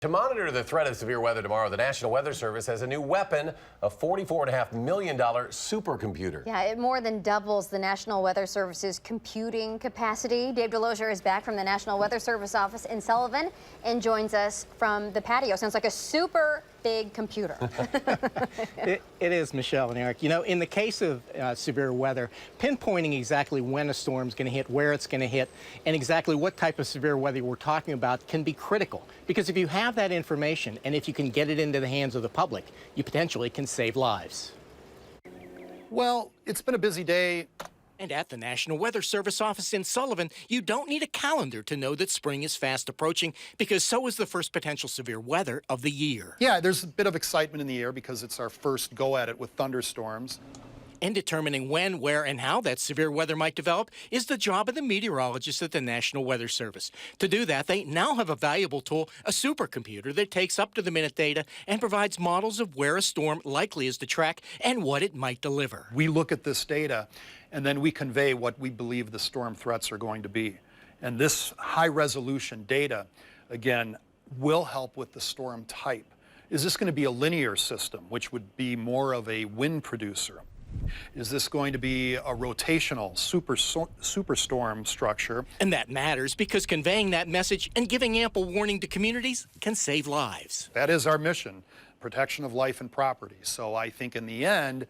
To monitor the threat of severe weather tomorrow, the National Weather Service has a new weapon, a $44.5 million supercomputer. Yeah, it more than doubles the National Weather Service's computing capacity. Dave DeLozier is back from the National Weather Service office in Sullivan and joins us from the patio. Sounds like a super big computer. It is, Michelle and Eric. You know, in the case of severe weather, pinpointing exactly when a storm's going to hit, where it's going to hit, and exactly what type of severe weather we're talking about can be critical. Because if you have that information and if you can get it into the hands of the public, you potentially can save lives. Well, it's been a busy day. And at the National Weather Service office in Sullivan, you don't need a calendar to know that spring is fast approaching, because so is the first potential severe weather of the year. Yeah, there's a bit of excitement in the air because it's our first go at it with thunderstorms. And determining when, where, and how that severe weather might develop is the job of the meteorologists at the National Weather Service. To do that, they now have a valuable tool, a supercomputer that takes up-to-the-minute data and provides models of where a storm likely is to track and what it might deliver. We look at this data, and then we convey what we believe the storm threats are going to be. And this high-resolution data, again, will help with the storm type. Is this going to be a linear system, which would be more of a wind producer? Is this going to be a rotational superstorm structure? And that matters because conveying that message and giving ample warning to communities can save lives. That is our mission, protection of life and property. So I think in the end,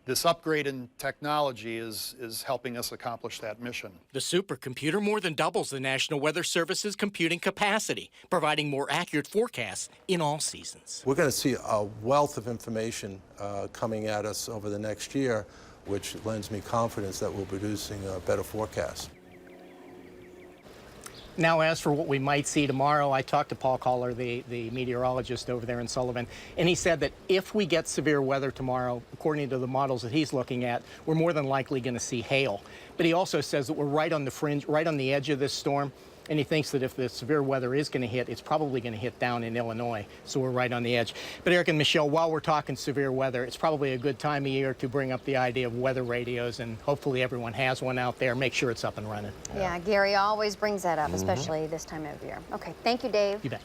this upgrade in technology is helping us accomplish that mission. The supercomputer more than doubles the National Weather Service's computing capacity, providing more accurate forecasts in all seasons. We're going to see a wealth of information coming at us over the next year, which lends me confidence that we're producing a better forecast. Now, as for what we might see tomorrow, I talked to Paul Kohler, the meteorologist over there in Sullivan, and he said that if we get severe weather tomorrow, according to the models that he's looking at, we're more than likely going to see hail. But he also says that we're right on the fringe, right on the edge of this storm, and he thinks that if the severe weather is going to hit, it's probably going to hit down in Illinois, so we're right on the edge. But Eric and Michelle, while we're talking severe weather, it's probably a good time of year to bring up the idea of weather radios, and hopefully everyone has one out there. Make sure it's up and running. Yeah, Gary always brings that up, especially this time of year. Okay, thank you, Dave. You bet.